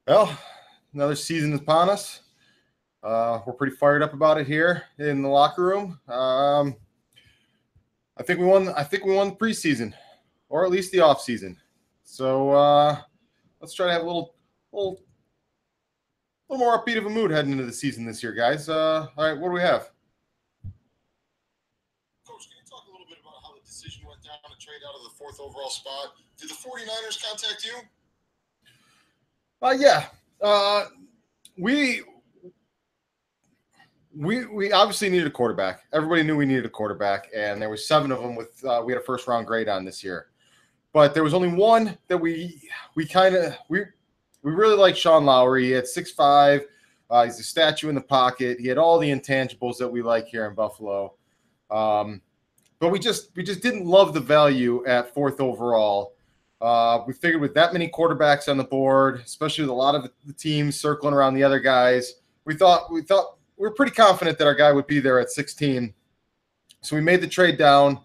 Well, another season is upon us. We're pretty fired up about it here in the locker room. I think we won. I think we won the preseason, or at least the off season. So let's try to have a little more upbeat of a mood heading into the season this year, guys. All right, what do we have? Coach, can you talk a little bit about how the decision went down to trade out of the 4th overall spot? Did the 49ers contact you? Yeah. We obviously needed a quarterback. Everybody knew we needed a quarterback, and there was 7 of them with we had a first round grade on this year. But there was only one that we really liked. Sean Lowry. He had 6'5". He's a statue in the pocket. He had all the intangibles that we like here in Buffalo. But we just didn't love the value at 4th overall. We figured with that many quarterbacks on the board, especially with a lot of the teams circling around the other guys, we thought we were pretty confident that our guy would be there at 16. So we made the trade down,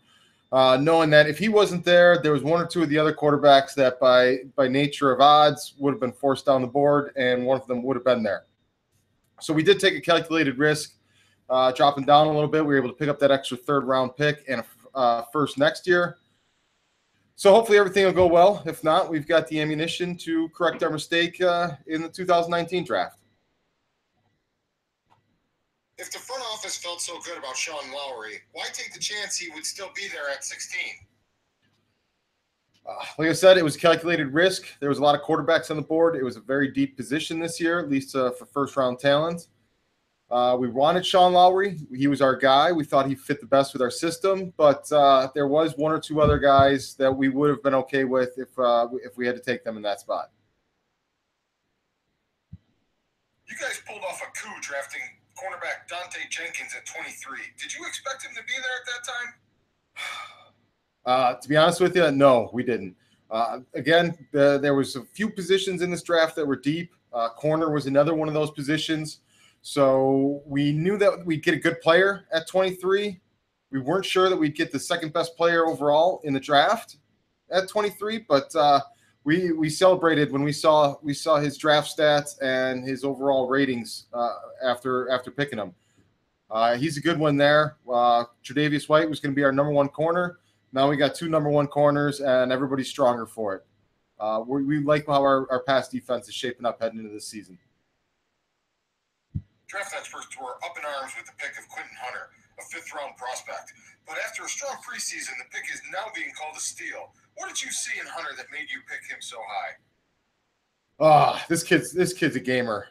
knowing that if he wasn't there, there was 1 or 2 of the other quarterbacks that by nature of odds would have been forced down the board, and one of them would have been there. So we did take a calculated risk, dropping down a little bit. We were able to pick up that extra 3rd round pick and a first next year. So hopefully everything will go well. If not, we've got the ammunition to correct our mistake in the 2019 draft. If the front office felt so good about Sean Lowry, why take the chance he would still be there at 16? Like I said, it was calculated risk. There was a lot of quarterbacks on the board. It was a very deep position this year, at least for first-round talent. We wanted Sean Lowry. He was our guy. We thought he fit the best with our system, but there was 1 or 2 other guys that we would have been okay with if we had to take them in that spot. You guys pulled off a coup drafting cornerback Dante Jenkins at 23. Did you expect him to be there at that time? To be honest with you, no, we didn't. Again, there was a few positions in this draft that were deep. Corner was another one of those positions. So we knew that we'd get a good player at 23. We weren't sure that we'd get the 2nd best player overall in the draft at 23, but we celebrated when we saw his draft stats and his overall ratings after picking him. He's a good one there. Tre'Davious White was going to be our number 1 corner. Now we got 2 number 1 corners, and everybody's stronger for it. We like how our pass defense is shaping up heading into this season. Draft experts were up in arms with the pick of Quentin Hunter, a 5th-round prospect. But after a strong preseason, the pick is now being called a steal. What did you see in Hunter that made you pick him so high? This kid's a gamer.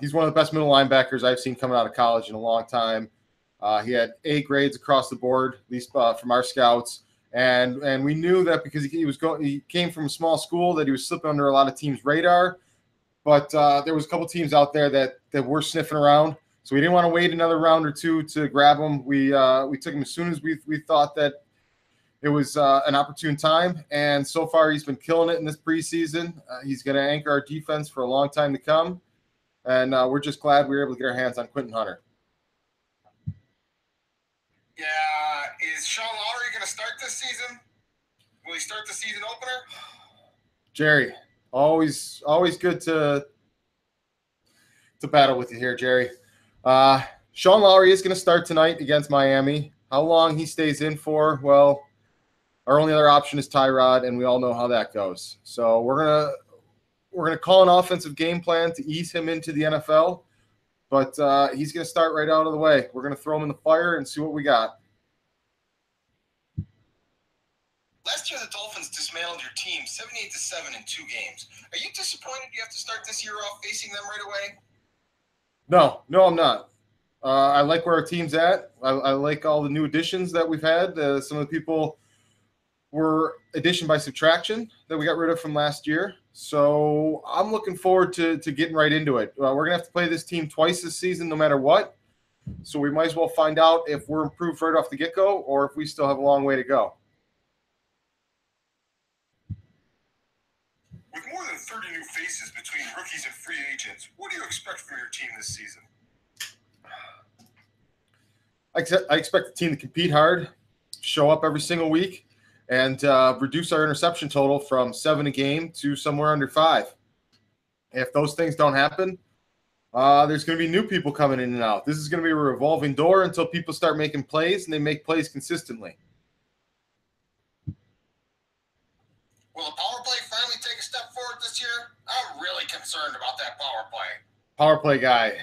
He's one of the best middle linebackers I've seen coming out of college in a long time. He had A grades across the board, at least from our scouts. And we knew that because he came from a small school that he was slipping under a lot of teams' radar. But there was a couple teams out there that were sniffing around, so we didn't want to wait another round or 2 to grab him. We took him as soon as we thought that it was an opportune time, and so far he's been killing it in this preseason. He's going to anchor our defense for a long time to come, and we're just glad we were able to get our hands on Quentin Hunter. Yeah, is Sean Lowry going to start this season? Will he start the season opener? Jerry. Always good to battle with you here, Jerry. Sean Lowry is going to start tonight against Miami. How long he stays in for? Well, our only other option is Tyrod, and we all know how that goes. So we're gonna call an offensive game plan to ease him into the NFL, but he's going to start right out of the way. We're going to throw him in the fire and see what we got. Last year, the Dolphins dismantled your team 78-7 in 2 games. Are you disappointed you have to start this year off facing them right away? No, I'm not. I like where our team's at. I like all the new additions that we've had. Some of the people were addition by subtraction that we got rid of from last year. So I'm looking forward to getting right into it. We're going to have to play this team twice this season no matter what. So we might as well find out if we're improved right off the get-go or if we still have a long way to go. With more than 30 new faces between rookies and free agents, what do you expect from your team this season? I expect the team to compete hard, show up every single week, and reduce our interception total from 7 a game to somewhere under 5. If those things don't happen, there's going to be new people coming in and out. This is going to be a revolving door until people start making plays, and they make plays consistently. Will the power play finally take a step forward this year? I'm really concerned about that power play. Power play guy.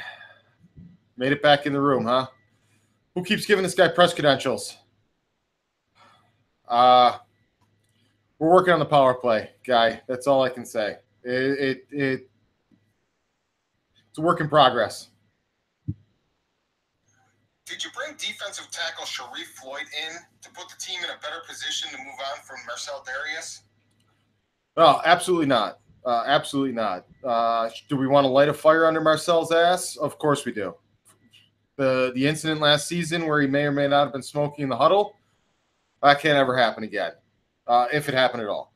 Made it back in the room, huh? Who keeps giving this guy press credentials? We're working on the power play guy. That's all I can say. It's a work in progress. Did you bring defensive tackle Sharif Floyd in to put the team in a better position to move on from Marcel Darius? Oh, absolutely not. Absolutely not. Do we want to light a fire under Marcel's ass? Of course we do. The incident last season where he may or may not have been smoking in the huddle, that can't ever happen again, if it happened at all.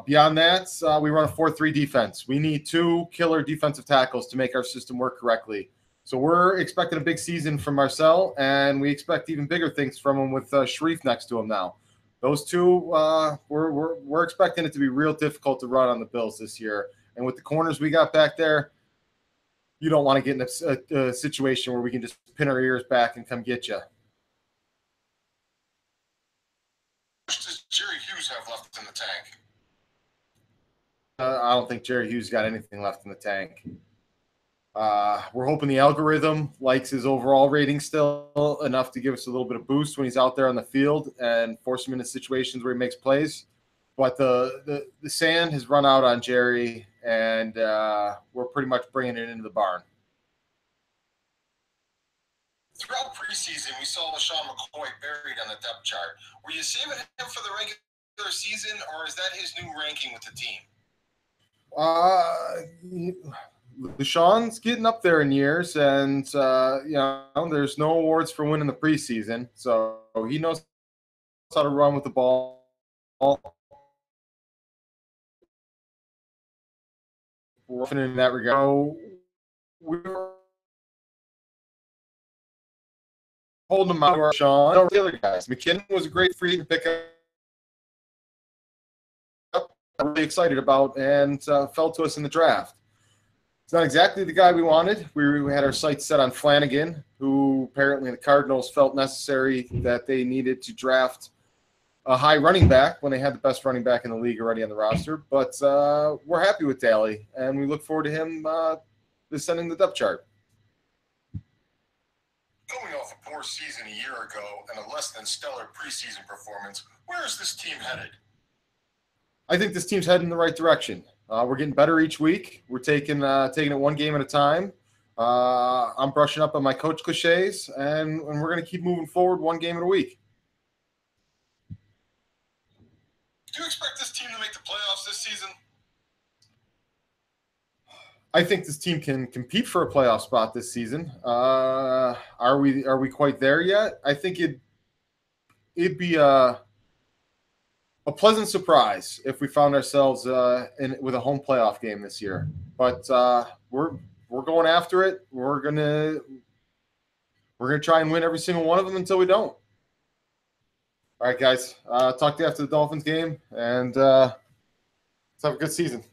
Beyond that, we run a 4-3 defense. We need 2 killer defensive tackles to make our system work correctly. So we're expecting a big season from Marcel, and we expect even bigger things from him with Sharif next to him now. Those 2, we're expecting it to be real difficult to run on the Bills this year. And with the corners we got back there, you don't want to get in a situation where we can just pin our ears back and come get you. What does Jerry Hughes have left in the tank? I don't think Jerry Hughes got anything left in the tank. We're hoping the algorithm likes his overall rating still enough to give us a little bit of boost when he's out there on the field and force him into situations where he makes plays. But the sand has run out on Jerry, and we're pretty much bringing it into the barn. Throughout preseason, we saw LaShawn McCoy buried on the depth chart. Were you saving him for the regular season, or is that his new ranking with the team? LaShawn's getting up there in years, and there's no awards for winning the preseason, so he knows how to run with the ball. In that regard, we're holding him out to our Sean. The other guys, McKinnon was a great free to pick up. I'm really excited about, and fell to us in the draft. It's not exactly the guy we wanted. We had our sights set on Flanagan, who apparently the Cardinals felt necessary that they needed to draft a high running back when they had the best running back in the league already on the roster. But we're happy with Daly, and we look forward to him descending the depth chart. Going off a poor season a year ago and a less than stellar preseason performance, where is this team headed? I think this team's heading in the right direction. We're getting better each week. We're taking it one game at a time. I'm brushing up on my coach cliches, and we're going to keep moving forward one game at a week. Do you expect this team to make the playoffs this season? I think this team can compete for a playoff spot this season. Are we quite there yet? I think it'd be a pleasant surprise if we found ourselves with a home playoff game this year. But we're going after it. We're gonna try and win every single one of them until we don't. All right, guys. Talk to you after the Dolphins game, and let's have a good season.